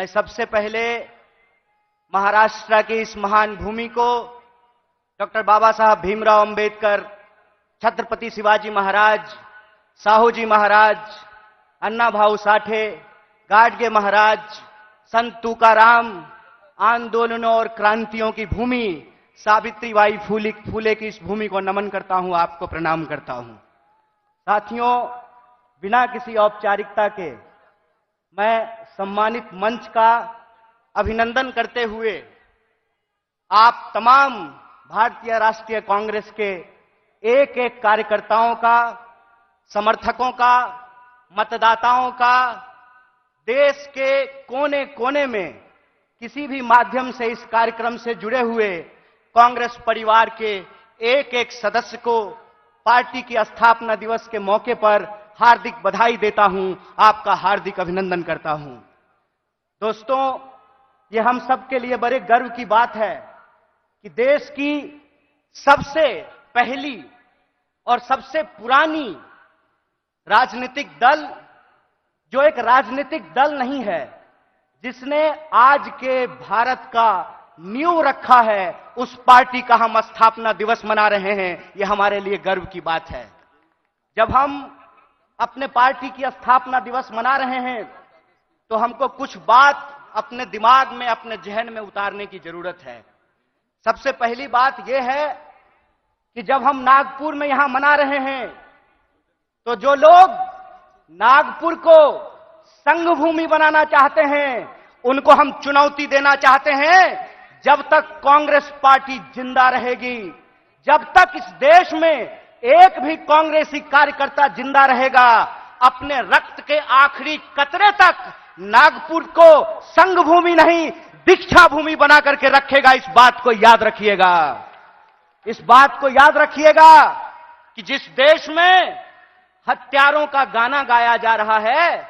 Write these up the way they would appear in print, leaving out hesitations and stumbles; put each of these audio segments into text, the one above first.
मैं सबसे पहले महाराष्ट्र की इस महान भूमि को डॉक्टर बाबा साहब भीमराव अंबेडकर, छत्रपति शिवाजी महाराज, साहूजी महाराज, अन्ना भाऊ साठे, गाडगे महाराज, संत तुकाराम, आंदोलनों और क्रांतियों की भूमि सावित्रीबाई फूले की इस भूमि को नमन करता हूं, आपको प्रणाम करता हूं। साथियों, बिना किसी औपचारिकता के मैं सम्मानित मंच का अभिनंदन करते हुए आप तमाम भारतीय राष्ट्रीय कांग्रेस के एक एक कार्यकर्ताओं का, समर्थकों का, मतदाताओं का, देश के कोने कोने में किसी भी माध्यम से इस कार्यक्रम से जुड़े हुए कांग्रेस परिवार के एक एक सदस्य को पार्टी की स्थापना दिवस के मौके पर हार्दिक बधाई देता हूं, आपका हार्दिक अभिनंदन करता हूं। दोस्तों, ये हम सब के लिए बड़े गर्व की बात है कि देश की सबसे पहली और सबसे पुरानी राजनीतिक दल, जो एक राजनीतिक दल नहीं है, जिसने आज के भारत का नींव रखा है, उस पार्टी का हम स्थापना दिवस मना रहे हैं। यह हमारे लिए गर्व की बात है। जब हम अपने पार्टी की स्थापना दिवस मना रहे हैं तो हमको कुछ बात अपने दिमाग में, अपने जहन में उतारने की जरूरत है। सबसे पहली बात यह है कि जब हम नागपुर में यहां मना रहे हैं तो जो लोग नागपुर को संघ भूमि बनाना चाहते हैं, उनको हम चुनौती देना चाहते हैं, जब तक कांग्रेस पार्टी जिंदा रहेगी, जब तक इस देश में एक भी कांग्रेसी कार्यकर्ता जिंदा रहेगा, अपने रक्त के आखिरी कतरे तक नागपुर को संघ भूमि नहीं, दीक्षा भूमि बना करके रखेगा। इस बात को याद रखिएगा। इस बात को याद रखिएगा कि जिस देश में हत्यारों का गाना गाया जा रहा है,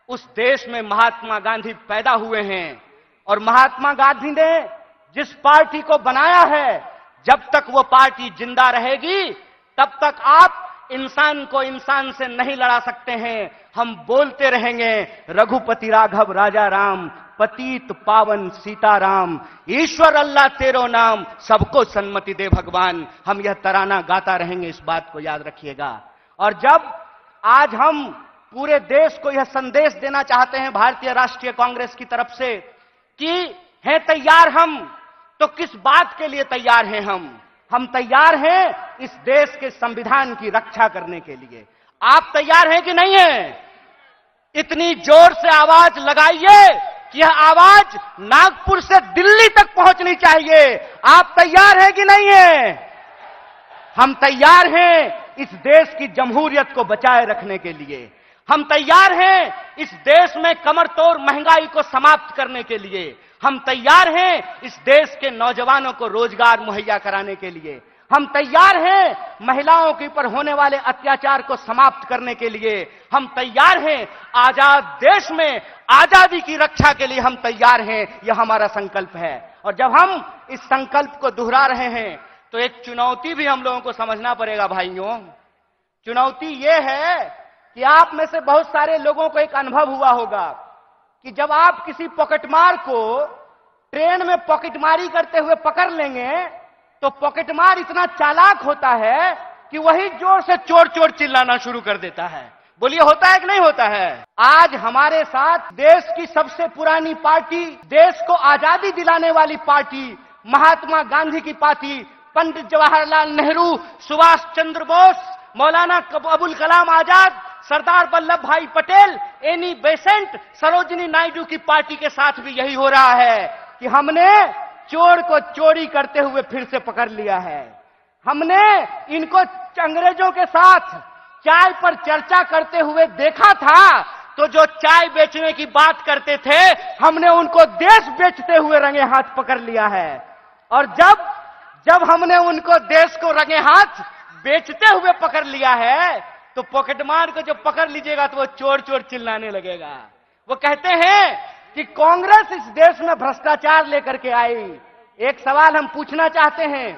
उस देश में महात्मा गांधी पैदा हुए हैं। और महात्मा गांधी ने जिस पार्टी को बनाया है, जब तक वो पार्टी जिंदा रहेगी, तब तक आप इंसान को इंसान से नहीं लड़ा सकते हैं। हम बोलते रहेंगे, रघुपति राघव राजा राम, पतित पावन सीताराम, ईश्वर अल्लाह तेरो नाम, सबको सन्मति दे भगवान। हम यह तराना गाता रहेंगे, इस बात को याद रखिएगा। और जब आज हम पूरे देश को यह संदेश देना चाहते हैं भारतीय राष्ट्रीय कांग्रेस की तरफ से कि हैं तैयार हम, तो किस बात के लिए तैयार हैं हम तैयार हैं इस देश के संविधान की रक्षा करने के लिए। आप तैयार हैं कि नहीं हैं? इतनी जोर से आवाज लगाइए कि यह आवाज नागपुर से दिल्ली तक पहुंचनी चाहिए। आप तैयार हैं कि नहीं हैं? हम तैयार हैं इस देश की जमहूरियत को बचाए रखने के लिए। हम तैयार हैं इस देश में कमर तोड़ महंगाई को समाप्त करने के लिए। हम तैयार हैं इस देश के नौजवानों को रोजगार मुहैया कराने के लिए। हम तैयार हैं महिलाओं के ऊपर होने वाले अत्याचार को समाप्त करने के लिए। हम तैयार हैं आजाद देश में आजादी की रक्षा के लिए। हम तैयार हैं, यह हमारा संकल्प है। और जब हम इस संकल्प को दोहरा रहे हैं तो एक चुनौती भी हम लोगों को समझना पड़ेगा भाइयों। चुनौती यह है कि आप में से बहुत सारे लोगों को एक अनुभव हुआ होगा कि जब आप किसी पॉकेटमार को ट्रेन में पॉकेटमारी करते हुए पकड़ लेंगे तो पॉकेटमार इतना चालाक होता है कि वही जोर से चोर चोर चिल्लाना शुरू कर देता है। बोलिए, होता है कि नहीं होता है? आज हमारे साथ देश की सबसे पुरानी पार्टी, देश को आजादी दिलाने वाली पार्टी, महात्मा गांधी की पार्टी, पंडित जवाहरलाल नेहरू, सुभाष चंद्र बोस, मौलाना अबुल कलाम आजाद, सरदार वल्लभ भाई पटेल, एनी बेसेंट, सरोजिनी नायडू की पार्टी के साथ भी यही हो रहा है कि हमने चोर को चोरी करते हुए फिर से पकड़ लिया है। हमने इनको अंग्रेजों के साथ चाय पर चर्चा करते हुए देखा था, तो जो चाय बेचने की बात करते थे, हमने उनको देश बेचते हुए रंगे हाथ पकड़ लिया है। और जब हमने उनको देश को रंगे हाथ बेचते हुए पकड़ लिया है, तो पॉकेटमार को जब पकड़ लीजिएगा तो वो चोर चोर चिल्लाने लगेगा। वो कहते हैं कि कांग्रेस इस देश में भ्रष्टाचार लेकर के आई। एक सवाल हम पूछना चाहते हैं,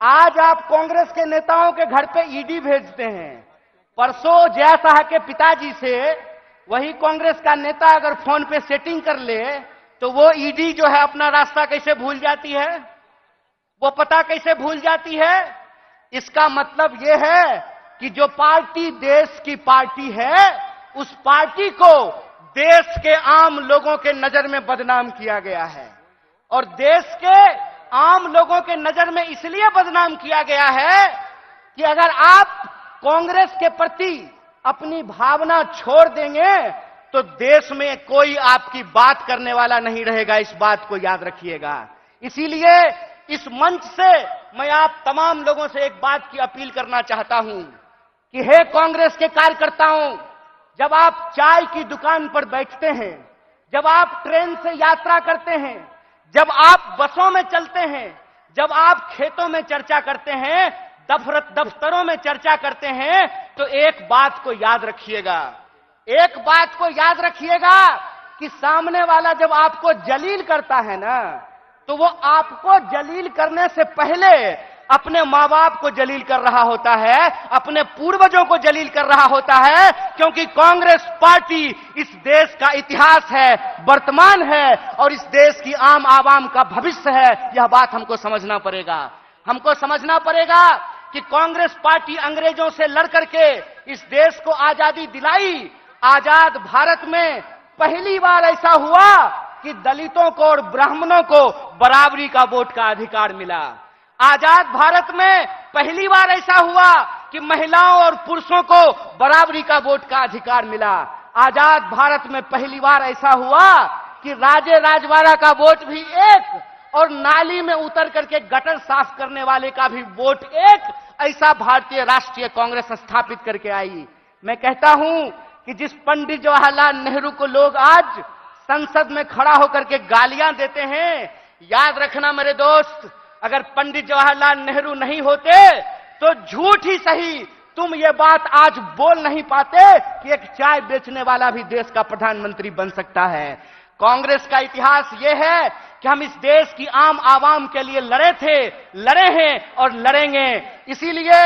आज आप कांग्रेस के नेताओं के घर पे ईडी भेजते हैं। परसों जया शाह के पिताजी से वही कांग्रेस का नेता अगर फोन पे सेटिंग कर ले तो वो ईडी जो है अपना रास्ता कैसे भूल जाती है, वो पता कैसे भूल जाती है। इसका मतलब यह है कि जो पार्टी देश की पार्टी है, उस पार्टी को देश के आम लोगों के नजर में बदनाम किया गया है। और देश के आम लोगों के नजर में इसलिए बदनाम किया गया है कि अगर आप कांग्रेस के प्रति अपनी भावना छोड़ देंगे तो देश में कोई आपकी बात करने वाला नहीं रहेगा। इस बात को याद रखिएगा। इसीलिए इस मंच से मैं आप तमाम लोगों से एक बात की अपील करना चाहता हूं कि हे कांग्रेस के कार्यकर्ताओं, जब आप चाय की दुकान पर बैठते हैं, जब आप ट्रेन से यात्रा करते हैं, जब आप बसों में चलते हैं, जब आप खेतों में चर्चा करते हैं, दफ्तरों में चर्चा करते हैं, तो एक बात को याद रखिएगा, एक बात को याद रखिएगा कि सामने वाला जब आपको जलील करता है ना, तो वो आपको जलील करने से पहले अपने मां बाप को जलील कर रहा होता है, अपने पूर्वजों को जलील कर रहा होता है। क्योंकि कांग्रेस पार्टी इस देश का इतिहास है, वर्तमान है और इस देश की आम आवाम का भविष्य है। यह बात हमको समझना पड़ेगा। हमको समझना पड़ेगा कि कांग्रेस पार्टी अंग्रेजों से लड़ करके इस देश को आजादी दिलाई। आजाद भारत में पहली बार ऐसा हुआ कि दलितों को और ब्राह्मणों को बराबरी का वोट का अधिकार मिला। आजाद भारत में पहली बार ऐसा हुआ कि महिलाओं और पुरुषों को बराबरी का वोट का अधिकार मिला। आजाद भारत में पहली बार ऐसा हुआ कि राजे राजवाड़ा का वोट भी एक और नाली में उतर करके गटर साफ करने वाले का भी वोट एक, ऐसा भारतीय राष्ट्रीय कांग्रेस स्थापित करके आई। मैं कहता हूं कि जिस पंडित जवाहरलाल नेहरू को लोग आज संसद में खड़ा होकर के गालियां देते हैं, याद रखना मेरे दोस्त, अगर पंडित जवाहरलाल नेहरू नहीं होते तो झूठ ही सही तुम ये बात आज बोल नहीं पाते कि एक चाय बेचने वाला भी देश का प्रधानमंत्री बन सकता है। कांग्रेस का इतिहास यह है कि हम इस देश की आम आवाम के लिए लड़े थे, लड़े हैं और लड़ेंगे। इसीलिए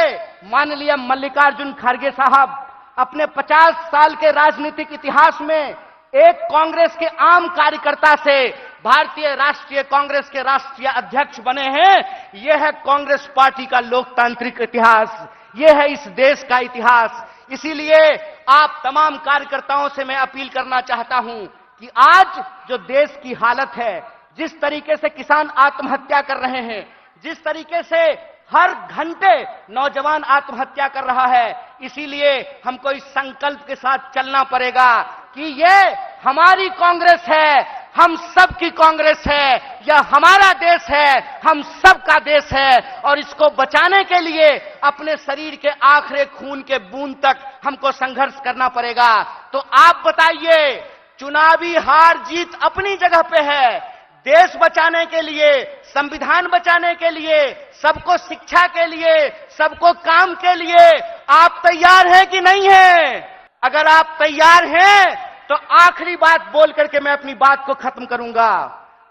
माननीय मल्लिकार्जुन खड़गे साहब अपने 50 साल के राजनीतिक इतिहास में एक कांग्रेस के आम कार्यकर्ता से भारतीय राष्ट्रीय कांग्रेस के राष्ट्रीय अध्यक्ष बने हैं। यह है कांग्रेस पार्टी का लोकतांत्रिक इतिहास, यह है इस देश का इतिहास। इसीलिए आप तमाम कार्यकर्ताओं से मैं अपील करना चाहता हूं कि आज जो देश की हालत है, जिस तरीके से किसान आत्महत्या कर रहे हैं, जिस तरीके से हर घंटे नौजवान आत्महत्या कर रहा है, इसीलिए हमको इस संकल्प के साथ चलना पड़ेगा कि ये हमारी कांग्रेस है, हम सब की कांग्रेस है, यह हमारा देश है, हम सब का देश है और इसको बचाने के लिए अपने शरीर के आखिरी खून के बूंद तक हमको संघर्ष करना पड़ेगा। तो आप बताइए, चुनावी हार जीत अपनी जगह पे है, देश बचाने के लिए, संविधान बचाने के लिए, सबको शिक्षा के लिए, सबको काम के लिए आप तैयार हैं कि नहीं हैं? अगर आप तैयार हैं तो आखिरी बात बोल करके मैं अपनी बात को खत्म करूंगा।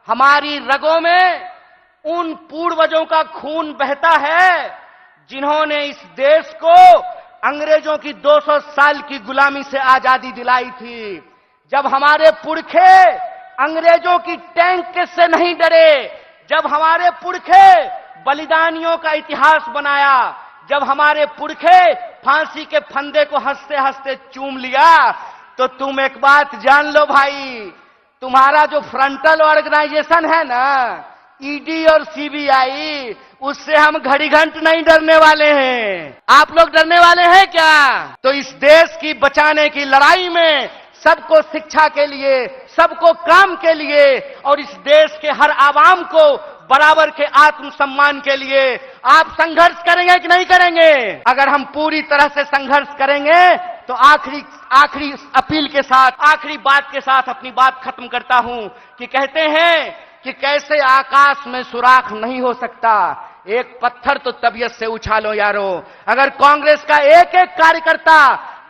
हमारी रगों में उन पूर्वजों का खून बहता है जिन्होंने इस देश को अंग्रेजों की 200 साल की गुलामी से आजादी दिलाई थी। जब हमारे पुरखे अंग्रेजों की टैंक से नहीं डरे, जब हमारे पुरखे बलिदानियों का इतिहास बनाया, जब हमारे पुरखे फांसी के फंदे को हंसते हंसते चूम लिया, तो तुम एक बात जान लो भाई, तुम्हारा जो फ्रंटल ऑर्गेनाइजेशन है ना, ईडी और सीबीआई, उससे हम घड़ी घंट नहीं डरने वाले हैं। आप लोग डरने वाले हैं क्या? तो इस देश की बचाने की लड़ाई में सबको शिक्षा के लिए, सबको काम के लिए और इस देश के हर आवाम को बराबर के आत्मसम्मान के लिए आप संघर्ष करेंगे कि नहीं करेंगे? अगर हम पूरी तरह से संघर्ष करेंगे तो आखिरी अपील के साथ, आखिरी बात के साथ अपनी बात खत्म करता हूं कि कहते हैं कि कैसे आकाश में सुराख नहीं हो सकता, एक पत्थर तो तबीयत से उछालो यारो। अगर कांग्रेस का एक एक कार्यकर्ता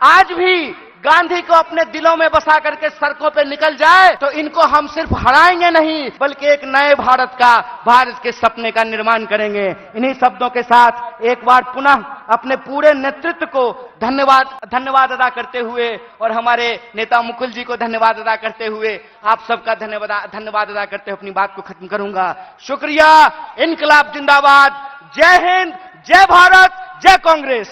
आज भी गांधी को अपने दिलों में बसा करके सड़कों पे निकल जाए तो इनको हम सिर्फ हराएंगे नहीं बल्कि एक नए भारत के सपने का निर्माण करेंगे। इन्हीं शब्दों के साथ एक बार पुनः अपने पूरे नेतृत्व को धन्यवाद अदा करते हुए और हमारे नेता मुकुल जी को धन्यवाद अदा करते हुए आप सबका धन्यवाद अदा करते हुए अपनी बात को खत्म करूंगा। शुक्रिया। इनकलाब जिंदाबाद। जय हिंद, जय भारत, जय कांग्रेस।